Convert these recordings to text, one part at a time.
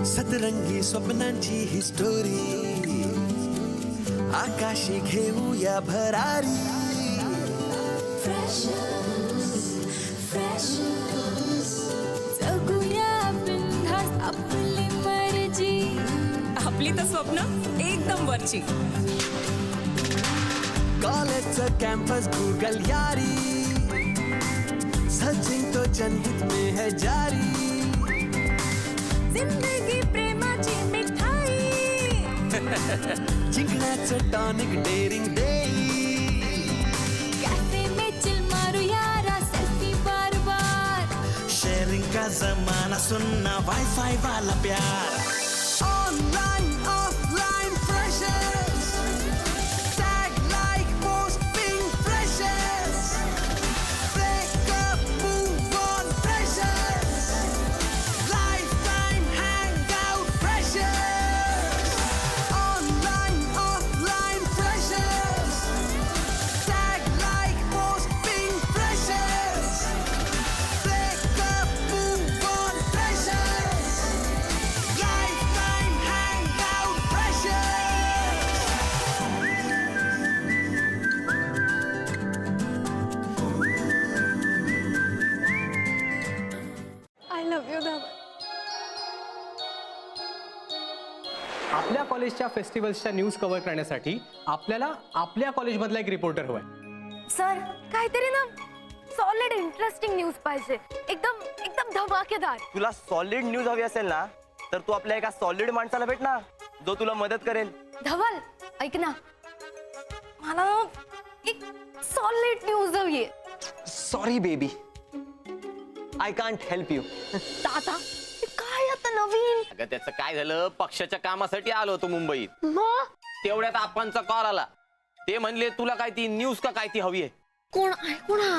सतरंगी स्वप्नांची ही स्टोरी आकाशी घेऊया भरारी जगूया बिनधास्त आपली मर्जी आपली तर स्वप्न एकदम वरची कॉलेजचं कॅम्पस गूगल यारी सचिन तो जनहित में है जारी जिंदगी प्रेमाची मिठाई जिंकण्याचं टॉनिक डेरिंग देई कैफे में चिल मारू यारा सेल्फी बार बार शेयरिंग का जमाना सुनना वाईफाई वाला प्यार online offline freshers tag like posting freshers breakup move on freshers lifetime hangout freshers online offline freshers tag like posting freshers breakup move on freshers lifetime hangout freshers I love you धावा. आपल्या कॉलेजच्या फेस्टिवल्सच्या news cover करण्यासाठी आपल्याला आपल्या कॉलेजमधला एक reporter हवाय. Sir काहीतरी ना सॉलिड इंटरेस्टिंग न्यूज पाहिजे एकदम एकदम धमाकेदार. तुला सॉलिड न्यूज हवी असेल ना तर तू आपल्या एका सॉलिड माणसाला भेट ना जो तुला मदत करेल. धवल ऐक ना मला ना एक सॉलिड न्यूज हवी आहे. Sorry baby I can't help you. दादा ते काय आता नवीन अगं त्याचं काय झालं पक्षाच्या कामासाठी आलो होतो मुंबईत मग तेवढ्यात आपणचा कॉल आला ते म्हणले तुला काय ती न्यूज का काय ती हवी आहे. कोण आहे कोण हा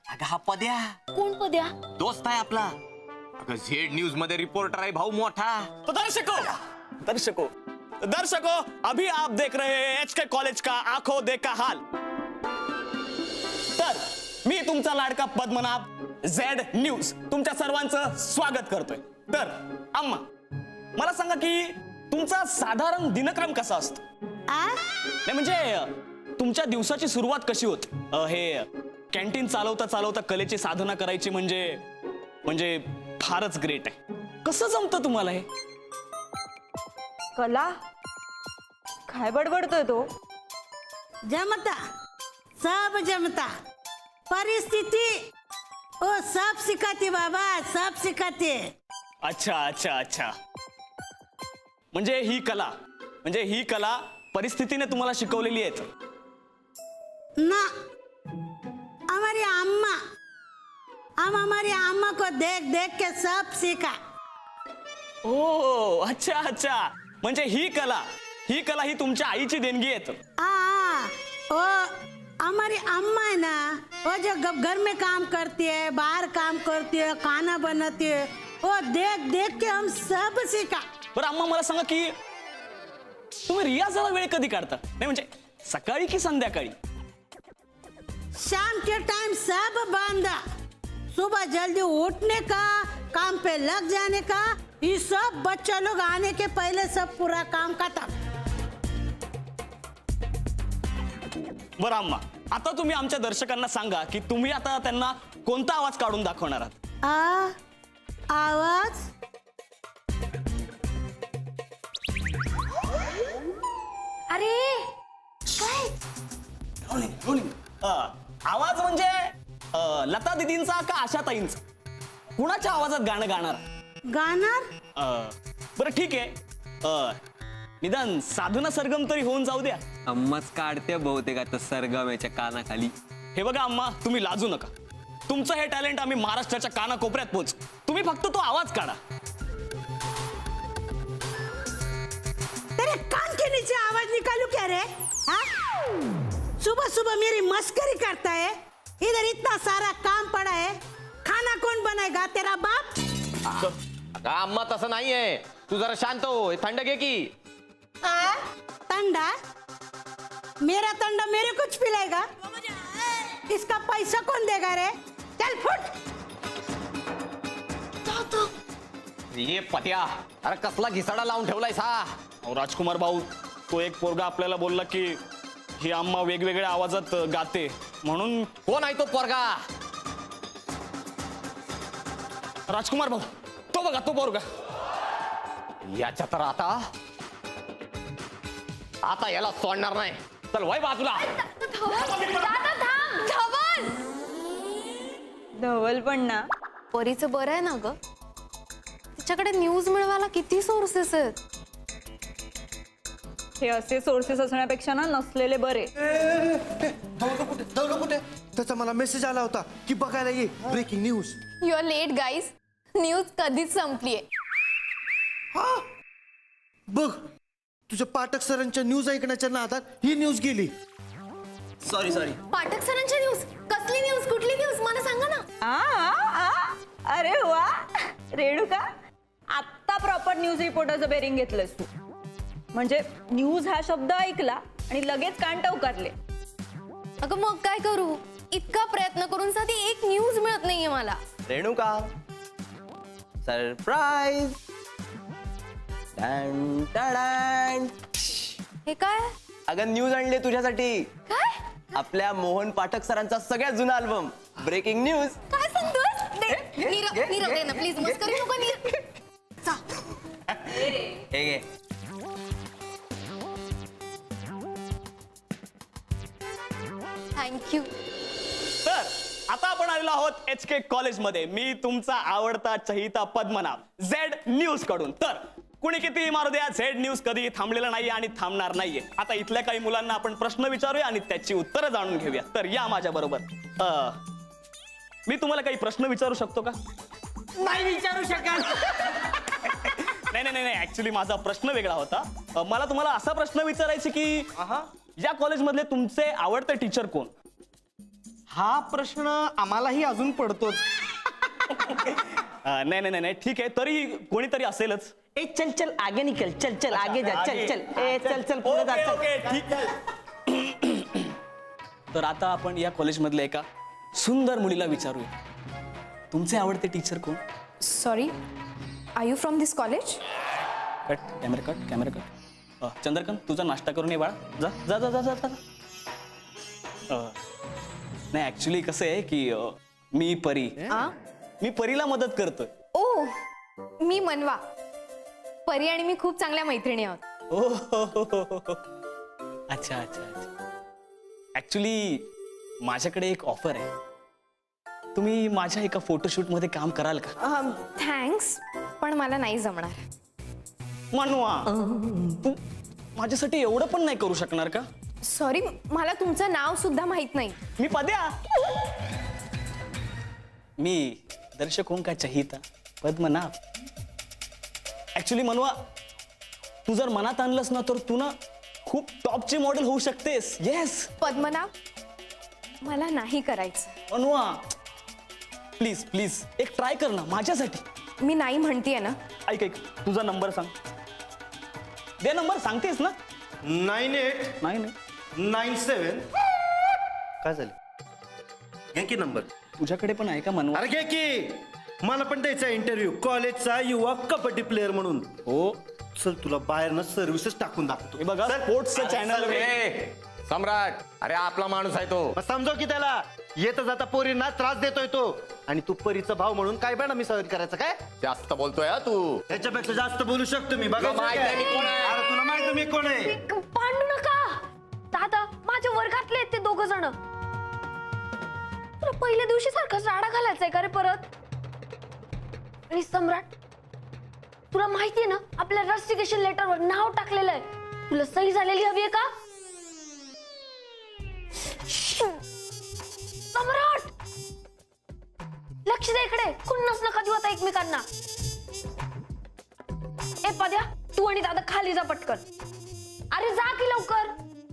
अगं हा पद्या कोण पद्या दोस्त आहे आपला. अगं झेड न्यूज मध्ये रिपोर्टर आहे भाऊ मोठा. तो दर्शकों अभी आप देख रहे हैं एचके कॉलेज का आंखों देखा हाल. तर मी तुमचा लाडका पद्मनाभ झेड न्यूज तुमच्या सर्वांचं स्वागत करतोय. तर अम्मा मला सांगा की तुमचा साधारण दिनक्रम कसा असतो. नाही म्हणजे तुमच्या दिवसाची सुरुवात कशी होते. हे कॅन्टीन चालवता चालवता कलेची साधना करायची म्हणजे फारच ग्रेट आहे. कसं जमतं तुम्हाला हे. कला काय बडबडतोय तो. जमता सब जमता परिस्थिती ओ सब सिखाती बाबा सब सिखाती. अच्छा अच्छा अच्छा म्हणजे ही कला परिस्थितीने तुम्हाला शिकवलेली आहे. ना हमारी अम्मा हम हमारी अम्मा को देख देख के सब सीखा. ओ अच्छा अच्छा म्हणजे ही कला ही तुमच्या आईची देणगी आहे. ओ हमारी अम्मा है ना वो जो घर में काम करती है बाहर काम करती है खाना बनाती है वो देख देख के हम सब सीखा. बरं अम्मा मला सांगा की तुम्ही रियाजाला वेळ कधी काढता. नाही म्हणजे सकाळी की संध्याकाळी. शाम के टाइम सब बंद. सुबह जल्दी उठने का काम पे लग जाने का ये सब बच्चा लोग आने के पहले सब पूरा काम खत्म. बरं अम्मा आता तुम्ही आमच्या दर्शकांना सांगा की तुम्ही आता त्यांना कोणता आवाज काढून दाखवणार आहात. आवाज अरे काय आवाज म्हणजे लता दीदींचा का आशाताईंचा कुणाच्या आवाजात गाणं गाणार. बरं ठीक आहे निदान साधना सरगम तरी होऊन जाऊ द्या. अम्माच काढते बहुतेक आता सरगमेच्या कानाखाली. हे बघा अम्मा तुम्ही लाजू नका. तुमचं हे टॅलेंट आम्ही महाराष्ट्राच्या कानाकोपऱ्यात पोहोच. तुम्ही फक्त तो आवाज काढा. तेरे कान के नीचे आवाज निकालू क्या रे. सुबह सुबह मेरी मस्करी करता है. इधर इतना सारा काम पड़ा है. खाना कौन बनाएगा तेरा बाप. अम्मा तसं नाहीये तू जरा शांत हो. थंड घे की. ठंडा मेरा ठंडा मेरे कुछ पिलाएगा. इसका पैसा कौन देगा रे. चल फुट. ये पत्या, अरे कसला घिसाडा लावून ठेवलाय सा. अहो राजकुमार भाऊ, तो एक पोरगा आपल्याला बोलला की ही अम्मा वेगवेगळ्या आवाजात गाते म्हणून. कोण आहे तो पोरगा? राजकुमार भाऊ, तो बघा तो पोरगा. याच्या तर आता याला सोडणार नाही. चल वय बाजूला. दादा थांब. धवल धवल पण ना. परीचं बरं आहे ना ग. तिच्याकडे न्यूज मिळवायला किती सोर्सेस आहेत. हे असे सोर्सेस असण्यापेक्षा ना नसलेले बरे. दौलं कुठे? त्याचा मला मेसेज आला होता की बघायला ये breaking news. You are late guys. News कधीच संपलीये. बघ, तुझ्या पाठक सरांच्या न्यूज ऐकण्याच्या नादात ही न्यूज गेली. सॉरी पाठक सरांच्या न्यूज? कसली न्यूज? कुठली न्यूज मला सांगा ना. अरे वा रेणुका, आत्ता प्रॉपर न्यूज रिपोर्टरचं बेरिंग घेतलंस तू. म्हणजे न्यूज हा शब्द ऐकला आणि लगेच कान टवकारले. अगं मग काय करू? इतका प्रयत्न करून साधी एक न्यूज मिळत नाहीये मला. रेणुका, सरप्राईज. हे काय? अगं न्यूज आणले तुझ्यासाठी. काय? आपल्या मोहन पाठक सरांचा सगळ्यात जुना अल्बम ब्रेकिंग न्यूज. काय सांगतोस? नीरव दे ना प्लीज. मस्करी नको नीरव. हे घे. थँक्यू. तर आता आपण आलेलो आहोत HK कॉलेजमध्ये. मी तुमचा आवडता चहिता पद्मनाभ झेड न्यूज कडून. तर कुणी किती मारू द्या, झेड न्यूज कधी थांबलेला नाहीये आणि थांबणार नाहीये. आता इथल्या काही मुलांना आपण प्रश्न विचारूया आणि त्याची उत्तरं जाणून घेऊया. तर या माझ्या बरोबर. मी तुम्हाला काही प्रश्न विचारू शकतो का? नाही विचारू शकत. नाही ऍक्च्युली माझा प्रश्न वेगळा होता. मला तुम्हाला असा प्रश्न विचारायचा की या कॉलेजमधले तुमचे आवडते टीचर कोण? हा प्रश्न आम्हालाही अजून पडतोच. नाही ठीक आहे, तरी कोणीतरी असेलच. ए चल चल आगे निकल. चल चल आगे जा. चल चल. ए चल चल पुढे जा. चल. ओके ठीक आहे. तर आता आपण या कॉलेजमधल्या एका सुंदर मुलीला विचारूया, तुमचे आवडते टीचर कोण? Sorry, are you from this college? Cut camera cut. Chandrakant, तुझा नाश्ता करून ये बाळा. जा जा जा जा जा. नाही ऍक्च्युली कसं आहे की मी परीला मदत करतोय. ओ, मी मनवा. परी आणि मी खूप चांगल्या मैत्रिणी आहोत. ओ अच्छा. ऍक्च्युली माझ्याकडे एक ऑफर आहे. तुम्ही माझ्या एका फोटोशूट मध्ये काम कराल का? थँक्स, पण मला नाही जमणार. मनवा, तू माझ्यासाठी एवढं पण नाही करू शकणार का? सॉरी, मला तुमचं नाव सुद्धा माहित नाही. मी पद्या. मी दर्शकों का चहिता पद्मनाभ. ऍक्च्युली मनवा, तू जर मनात आणलंस ना तर तू ना खूप टॉपचे मॉडेल होऊ शकतेस. येस पद्मनाभ, मला नाही करायचं. मनवा प्लीज प्लीज एक ट्राय कर ना माझ्यासाठी. मी नाही म्हणतीये ना. ऐक तुझा नंबर सांग. दे नंबर. सांगतेस ना? 9897. काय झालं? घे की नंबर. तुझ्याकडे पण आहे का मनवा? अरे घे की. मला पण द्यायचा इंटरव्ह्यू कॉलेजचा युवा कबड्डी प्लेअर म्हणून. हो चल, तुला बाहेरनं सर्व्हिसेस टाकून दाखवतो. हे बघा स्पोर्ट्सचं चॅनल. सम्राट, अरे आपला माणूस आहे तो. समजव की त्याला. येता जाता पोरींना त्रास देतोय तो. आणि तू परीचा भाव म्हणून काय बेडा मी सहन करायचं काय? जास्त बोलतोय हा तू. त्याच्यापेक्षा जास्त बोलू शकतो मी. बघा तुला माहित आहे मी कोण आहे? अरे तुला माहित आहे मी कोण आहे? भांडू नका दादा. माझ्या वर्गातले आहेत ते दोघ जण. तुला पहिल्या दिवशी सारखाच राडा घालायचाय का रे परत? आणि सम्राट, तुला माहितीये ना आपल्या रस्टिकेशन लेटरवर नाव टाकलेलं आहे. तुला सही झालेली हवी आहे का? सम्राट, लक्ष दे इकडे. खुन्नस नका देऊ आता एकमेकांना. ए पद्या, तू आणि दादा खाली जा पटकन. अरे जा की लवकर.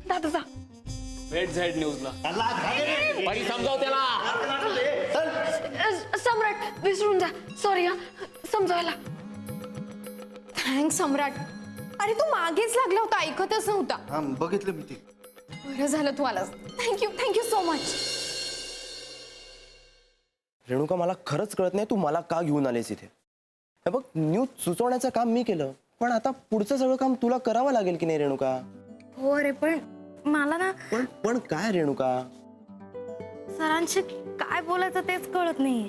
दादा जा. वेट झेड न्यूजला. परी समजाव त्याला. सम्राट विसरून जा. सॉरी हा, समजायला. थँक्स सम्राट. अरे तू मागेच लागला होता, ऐकतच नव्हता. हा बघितलं मी ते. बरं झालं तू आलास. Thank you so much. रेणुका, मला खरंच कळत नाही तू मला का घेऊन आलेस इथे. हे बघ, न्यूज सुचवण्याचं काम मी केलं, पण आता पुढचं सगळं काम तुला करावं लागेल की नाही रेणुका? हो रे, पण मला ना पण काय रेणुका? सरांशी काय बोलायचं तेच कळत नाहीये.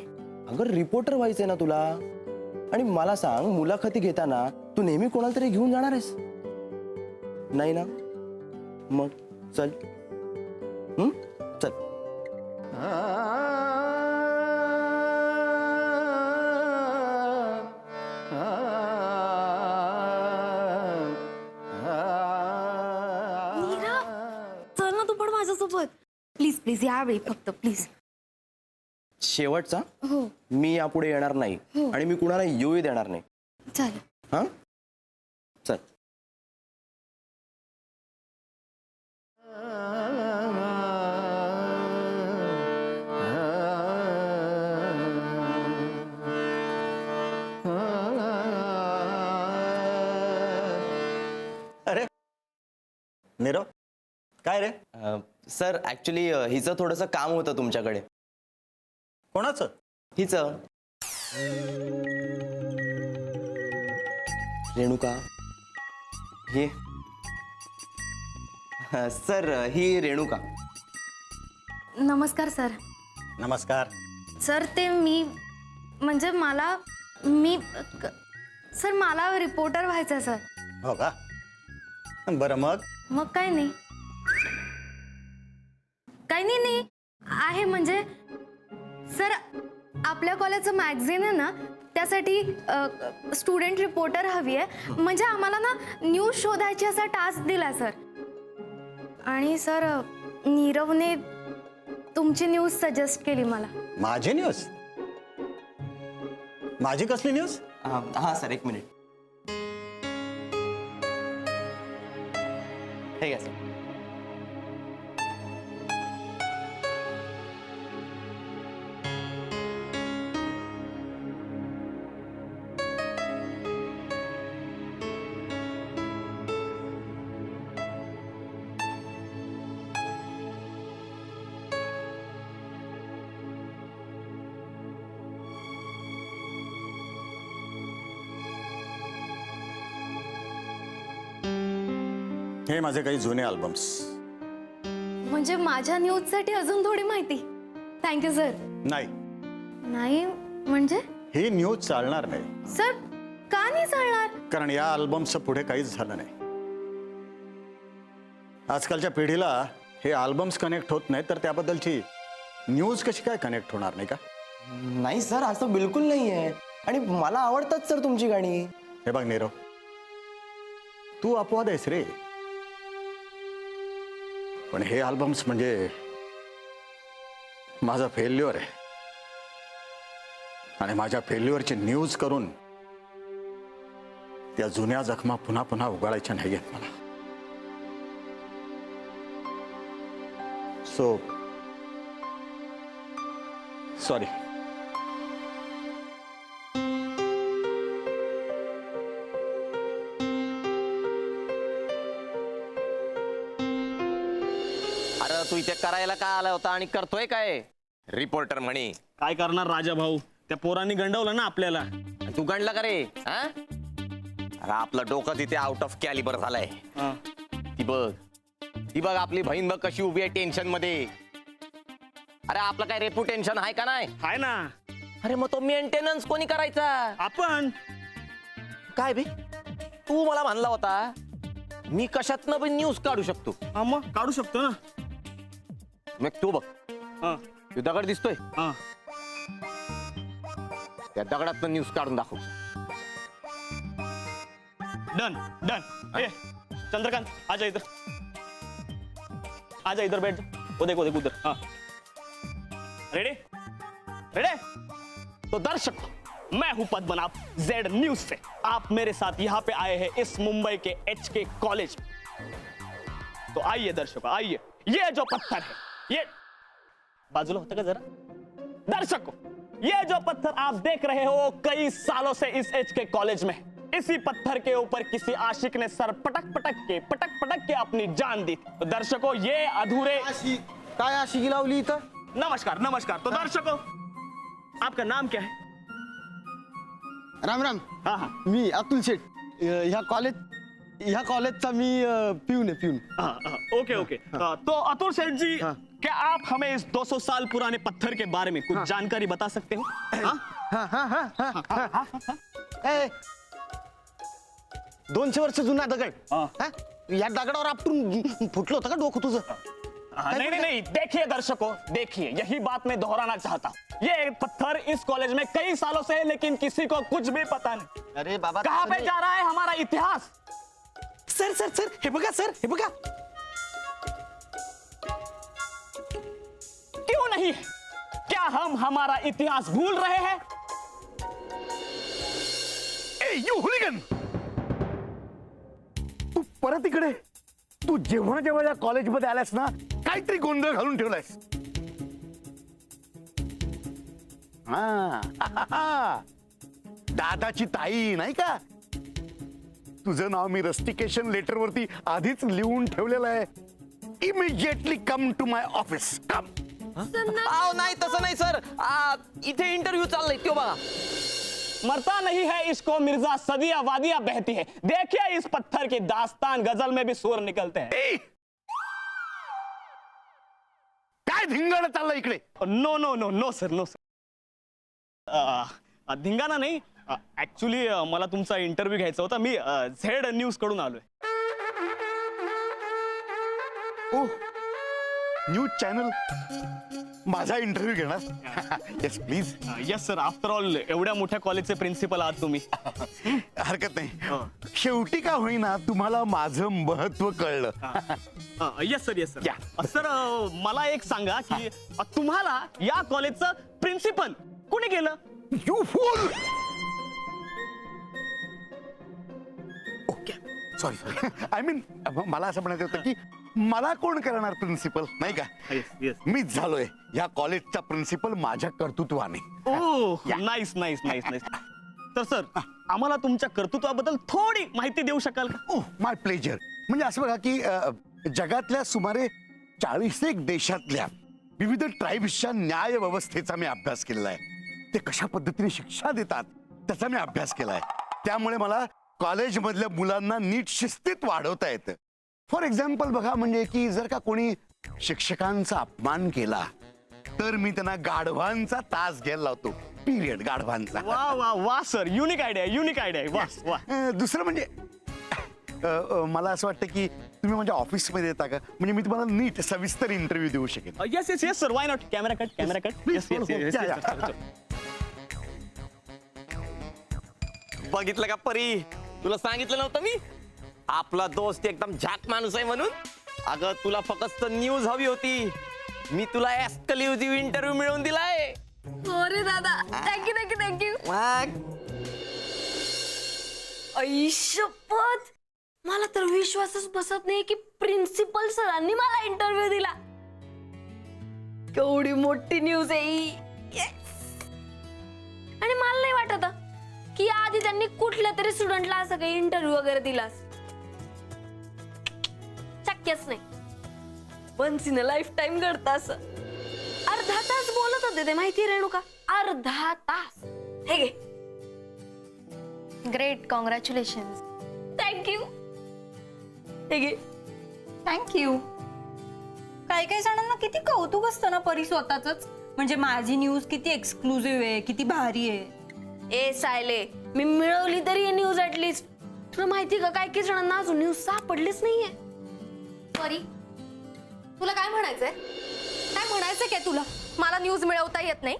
अगं रिपोर्टर व्हायचंय ना तुला. आणि मला सांग, मुलाखती घेताना तू नेहमी कोणाला तरी घेऊन जाणार आहेस नाही ना? मग चल. चल. चल ना तू पण माझ्यासोबत. प्लीज प्लीज यावेळी फक्त प्लीज. शेवटचा? हो. मी यापुढे येणार नाही आणि मी कुणाला येऊही देणार नाही. चालेल. हा चल. अरे नीरव, काय रे? सर ऍक्च्युली हिचं थोडंसं काम होतं तुमच्याकडे. कोणाचं? हिचं. रेणुका हे सर, ही रेणुका. नमस्कार सर. नमस्कार. सर ते मी म्हणजे मला सर मला रिपोर्टर व्हायचं सर. हो का? बरं मग काय नाही आहे म्हणजे सर आपल्या कॉलेजचं मॅगझिन आहे ना, त्यासाठी स्टुडंट रिपोर्टर हवी आहे. म्हणजे आम्हाला ना न्यूज शोधायची असा टास्क दिला सर. आणि सर नीरवने तुमची न्यूज सजेस्ट केली मला. माझी न्यूज? माझी कसली न्यूज? हा सर, एक मिनिट. हे घ्या सर. हे माझे काही जुने अल्बम्स. म्हणजे माझ्या न्यूजसाठी अजून थोडी माहिती. Thank you sir. नाही म्हणजे ही न्यूज चालणार नाही. सर का नाही चालणार? कारण या अल्बमचं पुढे काहीच झालं नाही. आजकालच्या पिढीला हे अल्बम्स कनेक्ट होत नाही, तर त्याबद्दलची न्यूज कशी काय कनेक्ट होणार नाही का? नाही सर, असं बिलकुल नाही आहे. आणि मला आवडतात सर तुमची गाणी. हे बघ नीरव, तू अपवाद आहेस रे. पण हे अल्बम्स म्हणजे माझा फेल्युअर आहे. आणि माझ्या फेल्युअरची न्यूज करून त्या जुन्या जखमा पुन्हा पुन्हा उगाळायच्या नाही आहेत मला. So sorry. अरे तू इथे करायला का आला होता आणि करतोय काय? रिपोर्टर म्हणे. काय करणार राजा भाऊ, त्या पोरांनी गंडवलं ना आपल्याला. तू गंडला का रे? अरे आपलं डोकं तिथे आउट ऑफ कॅलिबर झालंय. ती बघ आपली बहीण बघ कशी उभी आहे टेन्शन मध्ये. अरे आपलं काय रेप्युटेशन आहे का नाही? आहे ना. अरे मग तो मेंटेनन्स कोणी करायचा? आपण. काय बे, तू मला म्हणला होता मी कशातनं पण न्यूज काढू शकतो. मग काढू शकतो ना. मग तू बघ, तू दगड दिसतोय, त्या दगडातनं न्यूज काढून दाखव. Done done. ए चंद्रकांत, आजा इधर, आजा इधर बैठ. वो देखो देखो उधर. हाँ रेडी रेडी. तो दर्शक, मैं हूं पद्मनाभ जेड न्यूज से. आप मेरे साथ यहाँ पे आए हैं इस मुंबई के HK कॉलेज. तो आइए दर्शकों, आइए. ये जो पत्थर है, ये बाजूला होता का जरा. दर्शकों, ये जो पत्थर आप देख रहे हो कई सालों से इस HK कॉलेज में, इसी पत्थर के ऊपर किसी आशिक ने सर पटक पटक के अपनी जान दी. तो दर्शकों, ये अधूरे. काय आशिकी लावली इथं? नमस्कार नमस्कार. तो दर्शकों, आपका नाम क्या है? राम राम. हा हा मी अतुल शेठ. ह्या कॉलेजचा मी पिऊन आहे. Okay okay. तो अतुल सेठ जी, क्या आप हमें इस 200 साल पुराने पत्थर के बारे में कुछ जानकारी बता सकते हो? ए, 200 वर्ष जुना दगड. हा? या दगडावर आपटून फुटलं होतं का डोकं तुझं? नहीं नहीं नहीं, देखिए दर्शकों, देखिए यही बात मैं दोहराना चाहता. ये पत्थर इस कॉलेज में कई सालों से है, लेकिन किसी को कुछ भी पता नहीं. अरे बाबा, कहाँ पे जा रहा है हमारा इतिहास? सर सर सर, हे बघा सर, हे बघा. क्यों नहीं? क्या हम हमारा इतिहास भूल रहे हैं? ए यू हुलिगन, तू परत इकडे. तू जेव्हा जेव्हा या कॉलेजमध्ये आलास ना, काहीतरी गोंधळ घालून ठेवलायस. दादाची ताई नाही का? तुझं नाव मी रस्टिकेशन लेटर वरती आधीच लिहून ठेवलेलं आहे. Immediately come to my office. Come. नाही तसं नाही सर, इथे इंटरव्ह्यू चाललाय तो बघा. मरता नहीं है इसको मिर्जा, सदिया वादिया बहती है. देखिए इस पत्थर की दास्तान, गजल में भी सुर निकलते हैं. काय धिंगाणा चाललंय इकडे? No no no no sir, no sir. धिंगाणा नाही, ऍक्च्युली मला तुमचा इंटरव्ह्यू घ्यायचा होता. मी झेड न्यूज कडून आलोय. ओ, न्यूज चॅनल माझा इंटरव्ह्यू घेणार? Yes please. Yes sir, after all एवढ्या मोठ्या कॉलेजचे प्रिन्सिपल आहात तुम्ही. हरकत नाही. शेवटी का होईना तुम्हाला माझं महत्व कळलं. Yes sir, yes sir. Sir मला एक सांगा की तुम्हाला या कॉलेजचं प्रिन्सिपल कोणी केलं? You fool. Okay, sorry sorry. I mean मला असं म्हणायचं होतं की मला कोण करणार प्रिन्सिपल, नाही का? मीच झालोय या कॉलेजचा प्रिन्सिपल माझ्या कर्तृत्वाने. ओह, नाईस नाईस नाईस नाईस. तर सर आम्हाला तुमच्या कर्तृत्वाबद्दल थोडी माहिती देऊ शकाल का? ओह, माय प्लेजर. म्हणजे असं बघा की जगातल्या सुमारे 40 देशातल्या विविध ट्राईब्सच्या न्याय व्यवस्थेचा मी अभ्यास केलेला आहे. ते कशा पद्धतीने शिक्षा देतात त्याचा मी अभ्यास केलाय. त्यामुळे मला कॉलेजमधल्या मुलांना नीट शिस्तीत वाढवता येतं. फॉर एक्झाम्पल बघा, म्हणजे की जर का कोणी शिक्षकांचा अपमान केला तर मी त्यांना गाढवांचा तास घ्यायला लावतो. पिरियड. गाढवांचा. वा वा वा sir, unique idea, unique idea. वा वा. दुसरं म्हणजे मला असं वाटतं की तुम्ही माझ्या ऑफिसमध्ये येता का, म्हणजे मी तुम्हाला नीट सविस्तर इंटरव्ह्यू देऊ शकेन. Yes yes yes sir, why not. Camera cut, camera cut. Please, बघितलं का परी, तुला सांगितलं नव्हतं मी? आपला दोस्त एकदम झाक माणूस आहे म्हणून. अगं तुला फक्त न्यूज हवी होती, मी तुला एक्सक्लुझिव्ह इंटरव्ह्यू मिळवून दिलाय. अरे दादा, थँक्यू थँक्यू थँक्यू. शपथ, मला तर विश्वासच बसत नाही की प्रिन्सिपल सरांनी मला इंटरव्ह्यू दिला. केवढी मोठी न्यूज आहे ही. आणि मला नाही वाटत की आधी त्यांनी कुठल्या तरी स्टुडंटला असं काही इंटरव्ह्यू वगैरे दिलास. शक्यच नाही. Once in a lifetime घडतं असं. अर्धा तास बोलत होते ते, माहिती रेणुका? अर्धा तास. हे घे. Great, congratulation. थँक्यू. हे घे. थँक्यू. काही काही जणांना किती कौतुक असतं ना परी स्वतःच. म्हणजे माझी न्यूज किती एक्सक्लुझिव्ह आहे, किती भारी आहे. ए सायले, मी मिळवली तरी ही न्यूज ऍटलीस्ट. तुला माहिती का, काही काही जणांना अजून न्यूज सापडलीच नाहीये. परी, तुला काय म्हणायचंय? काय म्हणायचंय काय तुला? मला न्यूज मिळवता येत नाही.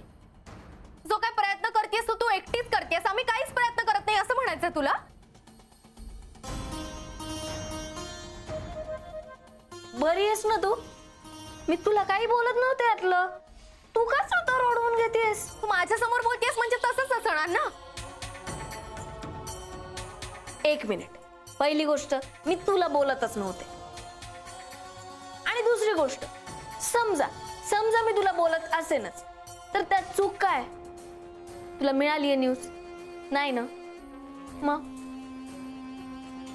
जो काय प्रयत्न करतेस तो तू एकटीच करतेस, आम्ही काहीच प्रयत्न करत नाही असं म्हणायचंय तुला? बरी आहेस ना तू? मी तुला काही बोलत नव्हते यातलं. तू का स्वतः ओढवून घेतेस? तू माझ्या समोर बोलतेस म्हणजे तसंच असणार ना. एक मिनिट. पहिली गोष्ट, मी तुला बोलतच नव्हते. आणि दुसरी गोष्ट, समजा मी तुला बोलत असेनच तर त्यात चूक काय? तुला मिळाली आहे न्यूज? नाही ना? मग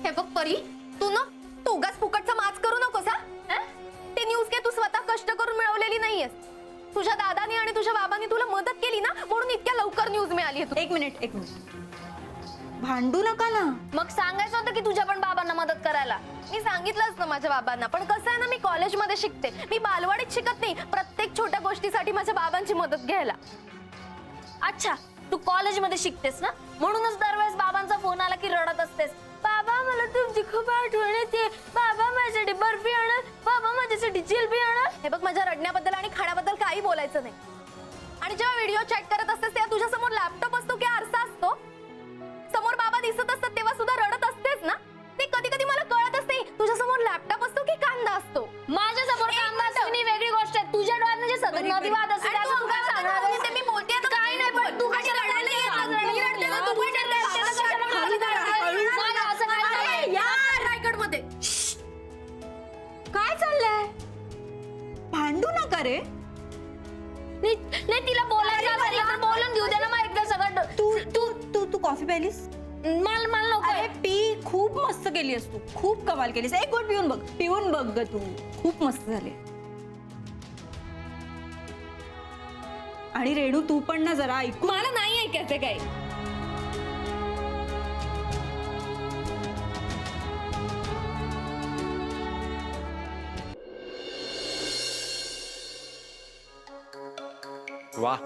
हे बघ परी, तू उगाच फुकटचा माच करू नकोस. हा, ते न्यूज काय तू स्वतः कष्ट करून मिळवलेली नाहीयेस. तुझ्या दादानी आणि तुझ्या बाबांनी तुला मदत केली ना, म्हणून इतक्या लवकर न्यूज मिळाली. एक मिनिट. भांडू नका ना. मग सांगायचं होतं की तुझ्या पण बाबांना मदत करायला. मी सांगितलंच ना माझ्या बाबांना. पण कसं आहे ना, मी कॉलेजमध्ये शिकते, मी बालवाडीत शिकत नाही प्रत्येक छोट्या गोष्टीसाठी माझ्या बाबांची मदत घ्यायला. अच्छा, तू कॉलेजमध्ये शिकतेस ना, म्हणूनच दरवेळेस बाबांचा फोन आला की रडत असतेस. बाबा मला तुमची खूप आठवण येते, बाबा माझ्यासाठी बर्फी आणा, बाबा माझ्यासाठी जिलेबी आणा. हे बघ, माझ्या रडण्याबद्दल आणि खाण्याबद्दल काही बोलायचं नाही. आणि जेव्हा व्हिडिओ चॅट करत असतेस तेव्हा तुझ्या समोर लॅपटॉप असतो की आरसा असतो? समोर बाबा दिसत असतात तेव्हा सुद्धा रडत असतेस ना? ते कधी कधी मला कळतच नाही, तुझ्या समोर लॅपटॉप असतो की कांदा असतो? माझ्या समोर कांदा असतो ही वेगळी गोष्ट आहे. तुझ्या डोळ्यात जे सतत नदीवाद असते त्याचं तू काय सांगणार आहेस? ते मी बोलते तर काही नाही, पण तू कशी रडायला येतात? मी रडते ना, तू पण रडते. असं काय चाललंय यार रायगडमध्ये? काय चाललंय? भांडू नका रे. नाही, तिला बोलायचं असेल तर बोलून घेऊ दे ना मग एकदा सगळं. तू कॉफी प्यायलीस? मला नको. अरे पी, खूप मस्त केलीस तू, खूप कमाल केलीस. एक गोट पिऊन बघ ग तू, खूप मस्त झाले. आणि रेणू तू पण ना जरा ऐकू. मला नाही ऐकायचं काही. वाह,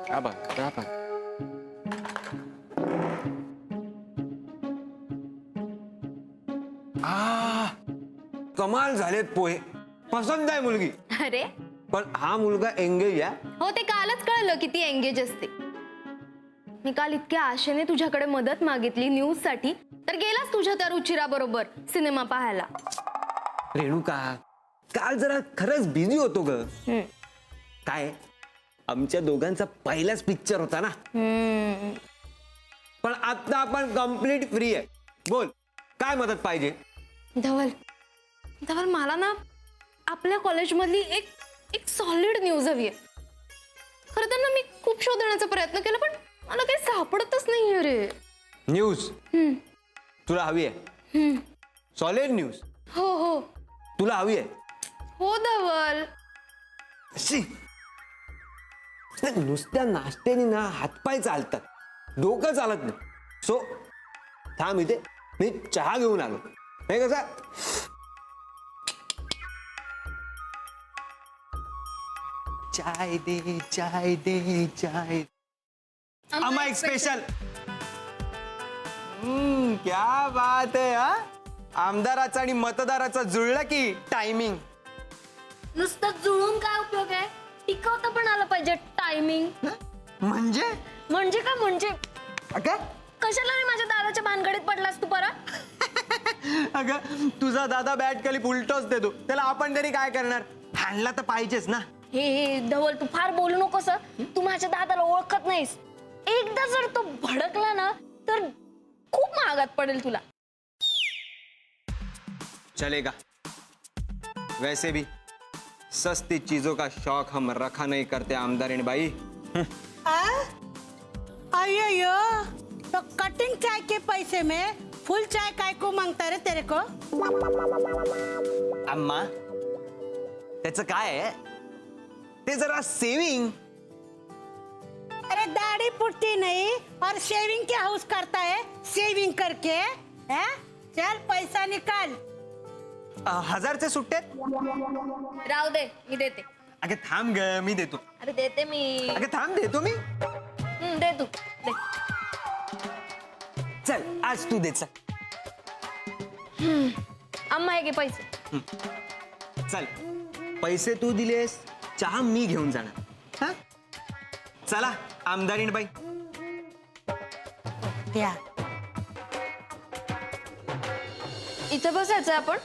क्या बात, क्या बात. कमाल झालेत पोहे, पसंत आहे मुलगी. अरे पण हा मुलगा एंगेज आहे. हो, ते कालच कळलं किती एंगेज असते. मी काल इतक्या आशेने तुझ्याकडे मदत मागितली न्यूज साठी, तर गेलास तुझ्या त्या रुचिरा बरोबर सिनेमा पाहायला. रेणुका, काल जरा खरंच बिझी होतो ग. काय, आमच्या दोघांचा पहिलाच पिक्चर होता ना. पण आता आपण कम्प्लीट फ्री आहे. बोल, काय मदत पाहिजे? धवल, मला ना आपल्या कॉलेजमधली एक सॉलिड न्यूज हवी आहे. खरं तर ना मी खूप शोधण्याचा प्रयत्न केला, पण मला काही सापडतच नाहीये रे. न्यूज तुला हवी आहे? Solid news? हो तुला हवी आहे? हो धवल. नुसत्या नाश्त्याने ना हातपाय चालतात, डोकं चालत नाही. सो थांब इथे, मी चहा घेऊन आलो. हे कसा चाय दे चाय दे चाय. अम्मा एक स्पेशल. क्या बात आहे. हा, आमदाराचा आणि मतदाराचा जुळला की टायमिंग. नुसतं जुळून काय उपयोग आहे? टिकवता पण आलं पाहिजे टायमिंग. म्हणजे काय म्हणजे? अगं कशाला रे माझ्या दादाच्या भानगडीत पडलास तू परत? अगं तुझा दादा बॅट खाली उलटोच देतो, त्याला आपण तरी काय करणार? हाणला तर पाहिजेच ना. हे धवल, तू फार बोलू नकोस. तू माझ्या दादाला ओळखत नाहीस. एकदा जर तो भडकला ना तर खूप महागात पडेल तुला. चलेगा. वैसे भी सस्ती चीजों का शौक हम रखा नहीं करते आमदारिन बाई. अयो, तो कटिंग चाय के पैसे में फुल चाय काय को मांगता रे तेरे को? अम्मा, त्याचं काय आहे ते जरा सेविंग. अरे दाढ़ी पुटती नहीं और शेविंग क्या हाउस करता है सेविंग करके? है? चल पैसा निकाल. 1000चे सुट्टे. राहू दे, मी देते. अगं थांब ग, मी देतो. अरे देते मी. अगं थांब, देतो मी. दे तू दे. चल आज तू दे. चल अम्मा हे घे पैसे. चल, पैसे तू दिलेस, चहा मी घेऊन जाणार. हा, चला आमदारीण बाई. द्या. इथे बसायचं आपण.